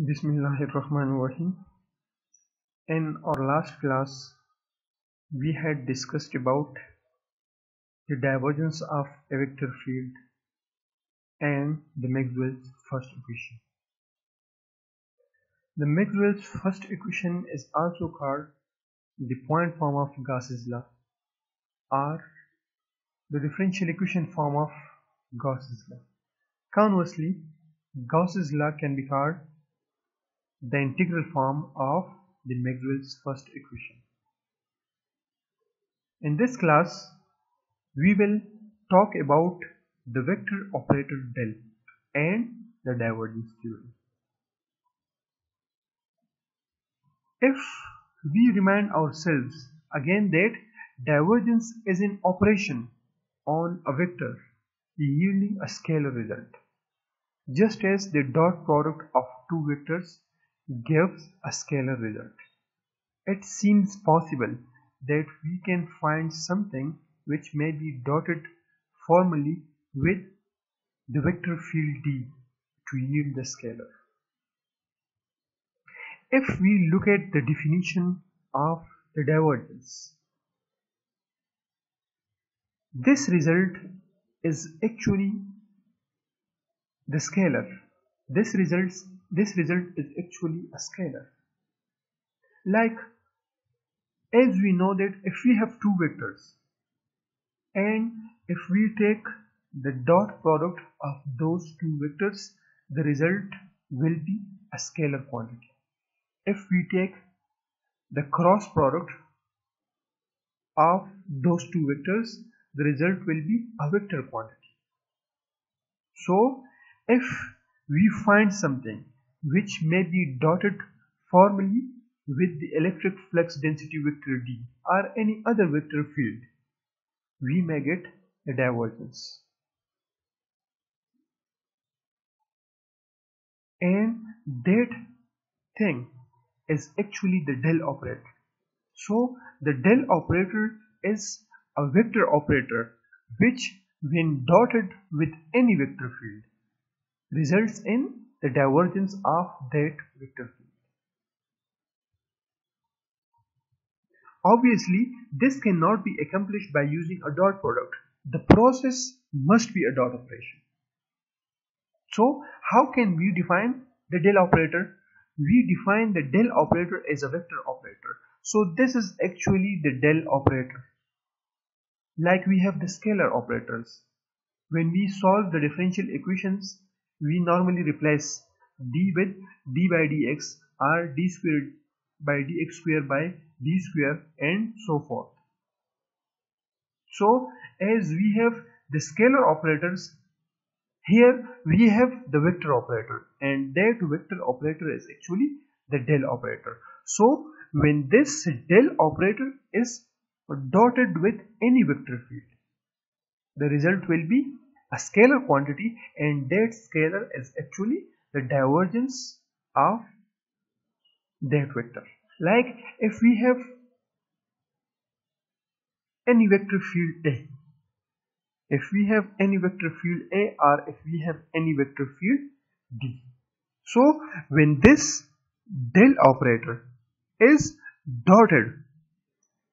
Bismillahirrahmanirrahim. In our last class, we had discussed about the divergence of a vector field and the Maxwell's first equation. The Maxwell's first equation is also called the point form of Gauss's law or the differential equation form of Gauss's law. Conversely, Gauss's law can be called the integral form of the Maxwell's first equation. In this class, we will talk about the vector operator del and the divergence theorem. If we remind ourselves again that divergence is an operation on a vector yielding a scalar result, just as the dot product of two vectors gives a scalar result, it seems possible that we can find something which may be dotted formally with the vector field D to yield the scalar. If we look at the definition of the divergence, this result is actually the scalar. This result is actually a scalar. Like, as we know that if we have two vectors and if we take the dot product of those two vectors, the result will be a scalar quantity. If we take the cross product of those two vectors, the result will be a vector quantity. So, if we find something which may be dotted formally with the electric flux density vector D or any other vector field, we may get a divergence. And that thing is actually the del operator. So the del operator is a vector operator which, when dotted with any vector field, results in the divergence of that vector field. Obviously, this cannot be accomplished by using a dot product. The process must be a dot operation. So how can we define the del operator? We define the del operator as a vector operator. So this is actually the del operator. Like we have the scalar operators. When we solve the differential equations, we normally replace d with d by dx or d squared by dx squared by d square and so forth. So as we have the scalar operators, here we have the vector operator, and that vector operator is actually the del operator. So when this del operator is dotted with any vector field, the result will be a scalar quantity, and that scalar is actually the divergence of that vector. Like if we have any vector field A, if we have any vector field A or if we have any vector field D. So when this del operator is dotted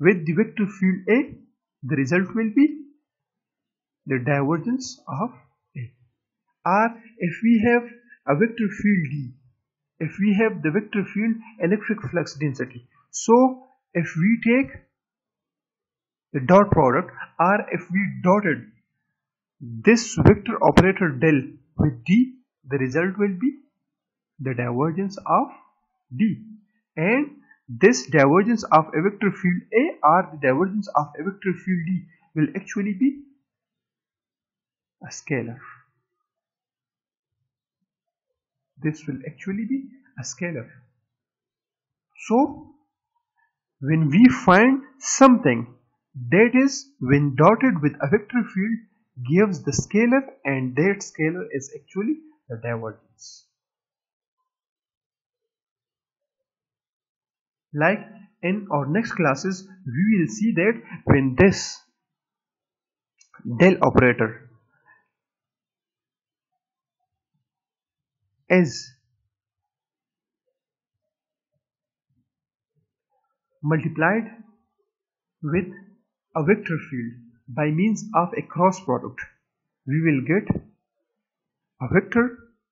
with the vector field A, the result will be the divergence of A. Or if we have a vector field D, if we have the vector field electric flux density, so if we take the dot product or if we dotted this vector operator del with D, the result will be the divergence of D, and this divergence of a vector field A or the divergence of a vector field D will actually be a scalar. This will actually be a scalar. So when we find something that is, when dotted with a vector field, gives the scalar, and that scalar is actually the divergence. Like in our next classes, we will see that when this del operator is multiplied with a vector field by means of a cross product, we will get a vector,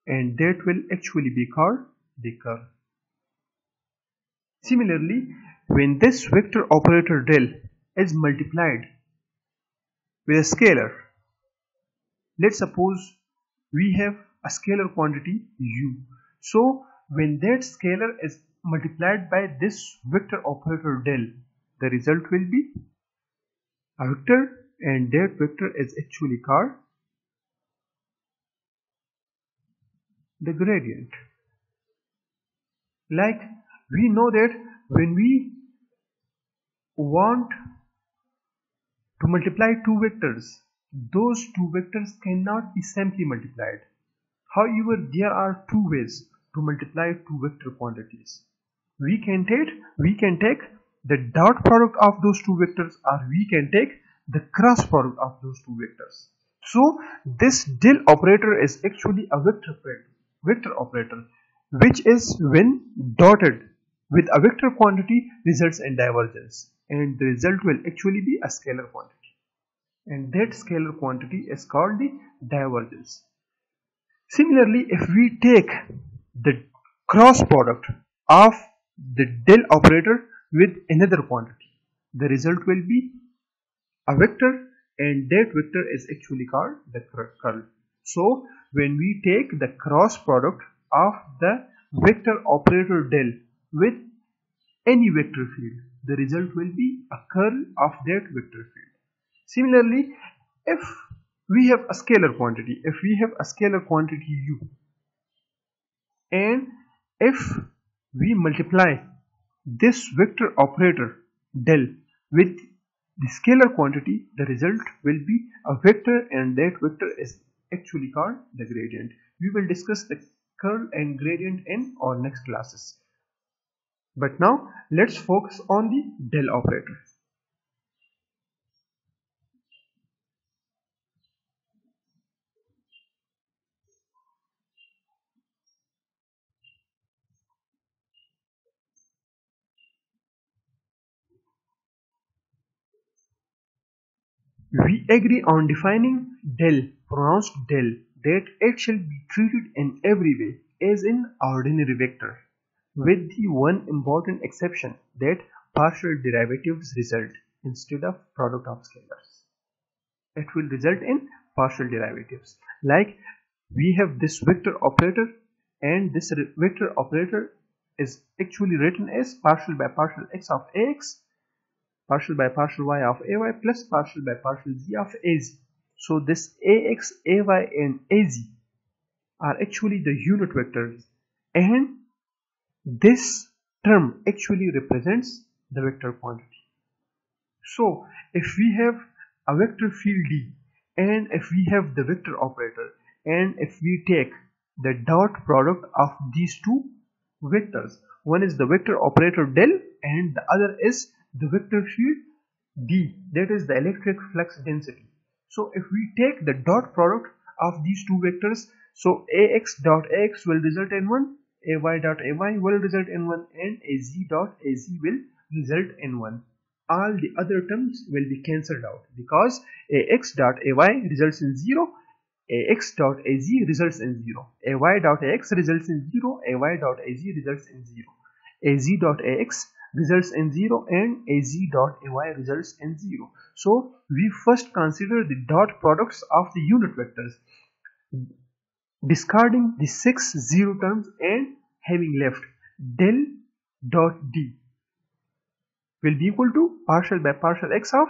and that will actually be called the curl. Similarly, when this vector operator del is multiplied with a scalar, let's suppose we have a scalar quantity u. So when that scalar is multiplied by this vector operator del, the result will be a vector, and that vector is actually called the gradient. Like we know that when we want to multiply two vectors, those two vectors cannot be simply multiplied. However, there are two ways to multiply two vector quantities. We can take the dot product of those two vectors, or we can take the cross product of those two vectors. So this del operator is actually a vector operator, which is when dotted with a vector quantity results in divergence, and the result will actually be a scalar quantity, and that scalar quantity is called the divergence. Similarly, if we take the cross product of the del operator with another quantity, the result will be a vector, and that vector is actually called the curl. So when we take the cross product of the vector operator del with any vector field, the result will be a curl of that vector field. Similarly, if we have a scalar quantity, u, and if we multiply this vector operator del with the scalar quantity, the result will be a vector, and that vector is actually called the gradient. We will discuss the curl and gradient in our next classes. But now let's focus on the del operator. We agree on defining del, pronounced del, that it shall be treated in every way as an ordinary vector, with the one important exception that partial derivatives result instead of product of scalars. It will result in partial derivatives. Like we have this vector operator, and this vector operator is actually written as partial by partial x of ax, partial by partial y of ay, plus partial by partial z of az. So this ax, ay, and az are actually the unit vectors, and this term actually represents the vector quantity. So if we have a vector field D, and if we have the vector operator, and if we take the dot product of these two vectors, one is the vector operator del and the other is the vector field D, that is the electric flux density. So if we take the dot product of these two vectors, so ax dot ax will result in 1, ay dot ay will result in 1, and az dot az will result in 1. All the other terms will be cancelled out because ax dot ay results in 0, ax dot az results in 0, ay dot ax results in 0, ay dot az results in 0, az dot ax results in 0, and az dot ay results in 0. So we first consider the dot products of the unit vectors, discarding the 6 zero terms and having left del dot d will be equal to partial by partial x of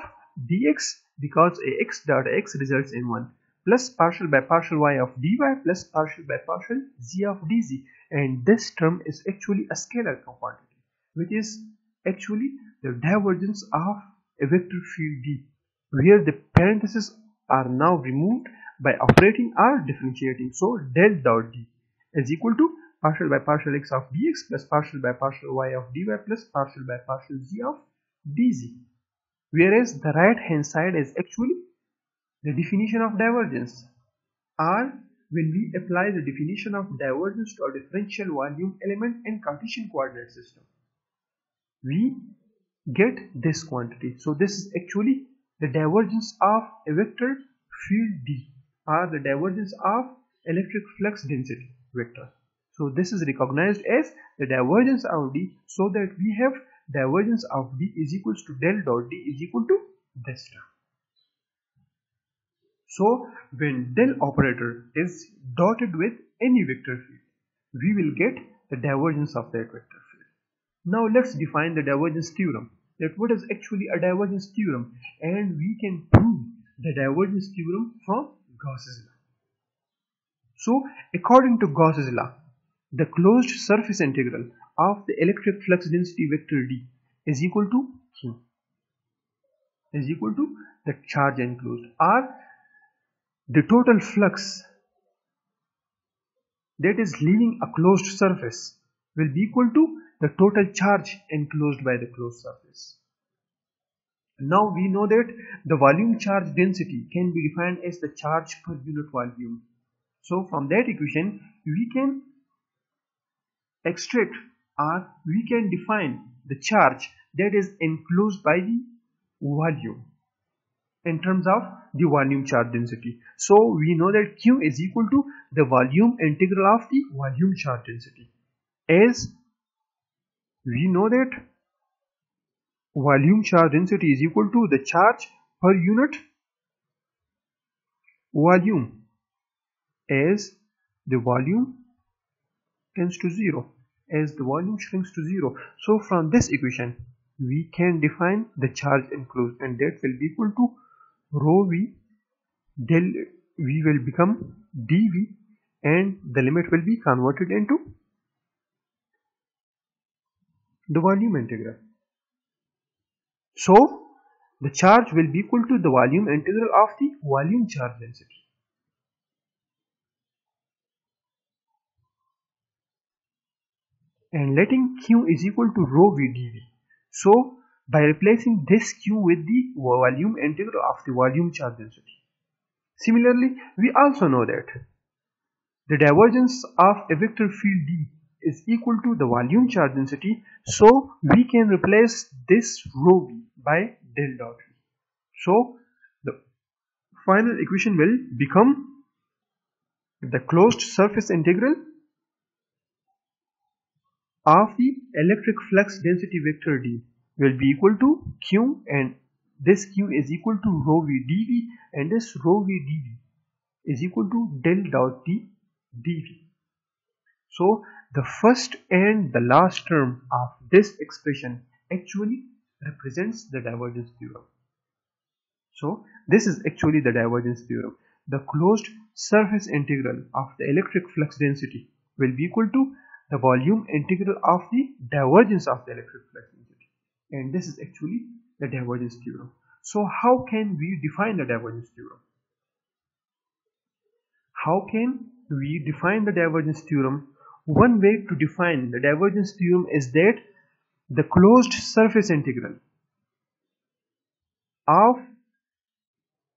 dx, because ax dot x results in 1, plus partial by partial y of dy plus partial by partial z of dz, and this term is actually a scalar quantity, which is actually the divergence of a vector field D, where the parentheses are now removed by operating or differentiating. So del dot D is equal to partial by partial x of dx plus partial by partial y of dy plus partial by partial z of dz, whereas the right hand side is actually the definition of divergence, or when we apply the definition of divergence to a differential volume element in Cartesian coordinate system, we get this quantity. So this is actually the divergence of a vector field D, or the divergence of electric flux density vector. So this is recognized as the divergence of D, so that we have divergence of D is equals to del dot D is equal to this term. So when del operator is dotted with any vector field, we will get the divergence of that vector field. Now let's define the divergence theorem. That what is actually a divergence theorem, and we can prove the divergence theorem from Gauss's law. So according to Gauss's law, the closed surface integral of the electric flux density vector D is equal to Q, is equal to the charge enclosed, or the total flux that is leaving a closed surface will be equal to the total charge enclosed by the closed surface. Now we know that the volume charge density can be defined as the charge per unit volume. So from that equation we can extract, or we can define the charge that is enclosed by the volume in terms of the volume charge density. So we know that Q is equal to the volume integral of the volume charge density, as we know that volume charge density is equal to the charge per unit volume, as the volume tends to 0, as the volume shrinks to 0. So from this equation we can define the charge enclosed, and that will be equal to rho v del v will become dv, and the limit will be converted into the volume integral. So the charge will be equal to the volume integral of the volume charge density. And letting Q is equal to rho v dv. So by replacing this Q with the volume integral of the volume charge density. Similarly, we also know that the divergence of a vector field D is equal to the volume charge density. So we can replace this rho v by del dot v. So the final equation will become the closed surface integral of the electric flux density vector D will be equal to Q, and this Q is equal to rho v dv, and this rho v dv is equal to del dot d dv. So the first and the last term of this expression actually represents the divergence theorem. So this is actually the divergence theorem. The closed surface integral of the electric flux density will be equal to the volume integral of the divergence of the electric flux density, and this is actually the divergence theorem. So how can we define the divergence theorem? How can we define the divergence theorem? One way to define the divergence theorem is that the closed surface integral of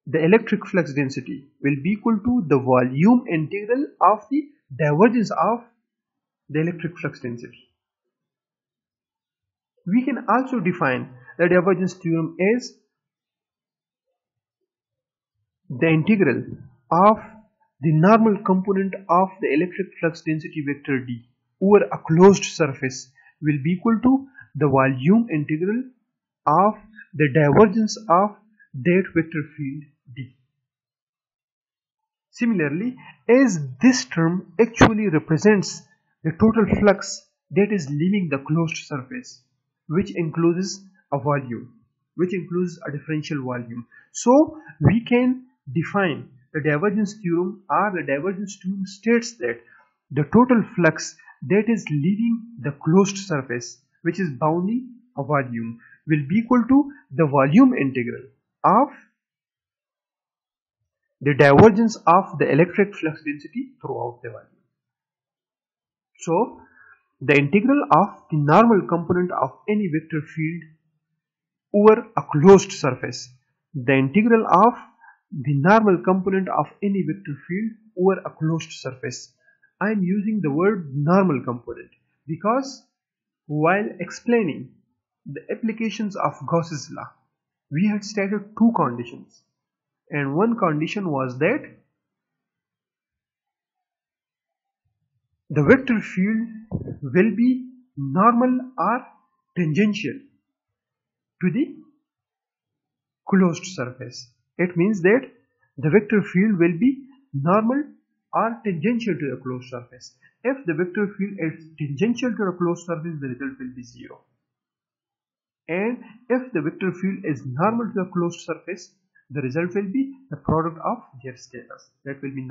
the electric flux density will be equal to the volume integral of the divergence of the electric flux density. We can also define the divergence theorem as the integral of the normal component of the electric flux density vector D over a closed surface will be equal to the volume integral of the divergence of that vector field D. Similarly, as this term actually represents the total flux that is leaving the closed surface, which encloses a volume, which includes a differential volume. So we can define the divergence theorem, or the divergence theorem states that the total flux that is leaving the closed surface, which is bounding a volume, will be equal to the volume integral of the divergence of the electric flux density throughout the volume. So the integral of the normal component of any vector field over a closed surface, the integral of the normal component of any vector field over a closed surface. I am using the word normal component because while explaining the applications of Gauss's law, we had stated two conditions, and one condition was that the vector field will be normal or tangential to the closed surface. It means that the vector field will be normal or tangential to the closed surface. If the vector field is tangential to the closed surface, the result will be 0. And if the vector field is normal to the closed surface, the result will be the product of their scalars. That will be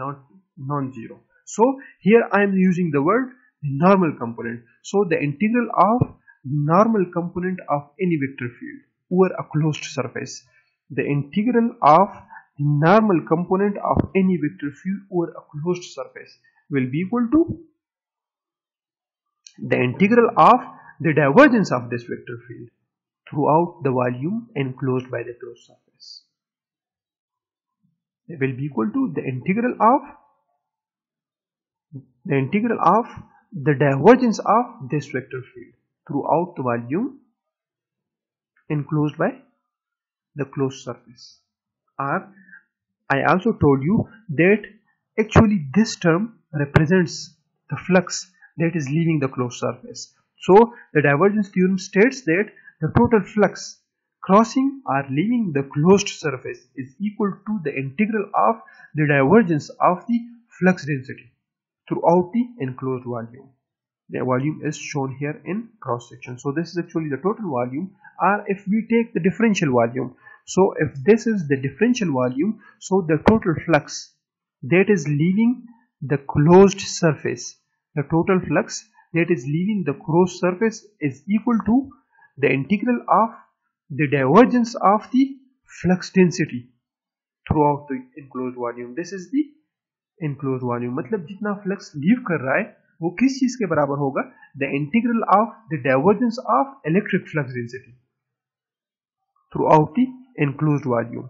non-zero. So here I am using the word normal component. So the integral of normal component of any vector field over a closed surface. The integral of the normal component of any vector field over a closed surface will be equal to the integral of the divergence of this vector field throughout the volume enclosed by the closed surface. It will be equal to the integral of the divergence of this vector field throughout the volume enclosed by the closed surface. Or I also told you that actually this term represents the flux that is leaving the closed surface. So the divergence theorem states that the total flux crossing or leaving the closed surface is equal to the integral of the divergence of the flux density throughout the enclosed volume. The volume is shown here in cross section. So this is actually the total volume, or if we take the differential volume. So if this is the differential volume, so the total flux that is leaving the closed surface, the total flux that is leaving the closed surface is equal to the integral of the divergence of the flux density throughout the enclosed volume. This is the enclosed volume. मतलब जितना flux leave कर रहा है वो किस चीज के बराबर होगा? The integral of the divergence of electric flux density throughout the enclosed volume.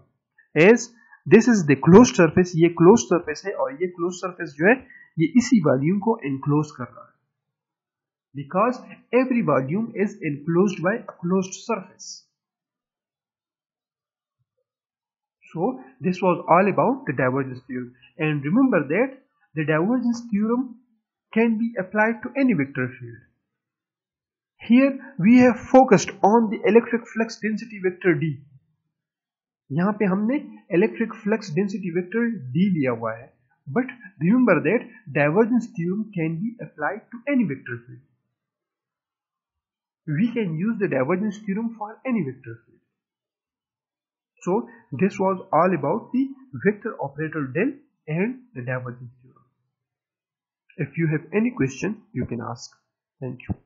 As this is the closed surface, ये closed surface है और ये closed surface जो है ये इसी volume को enclose कर रहा है. Because every volume is enclosed by a closed surface. So this was all about the divergence theorem. And remember that the divergence theorem can be applied to any vector field. Here we have focused on the electric flux density vector D. यहाँ पे हमने electric flux density vector D लिया हुआ है. But remember that divergence theorem can be applied to any vector field. We can use the divergence theorem for any vector field. So this was all about the vector operator del and the divergence theorem. If you have any question, you can ask. Thank you.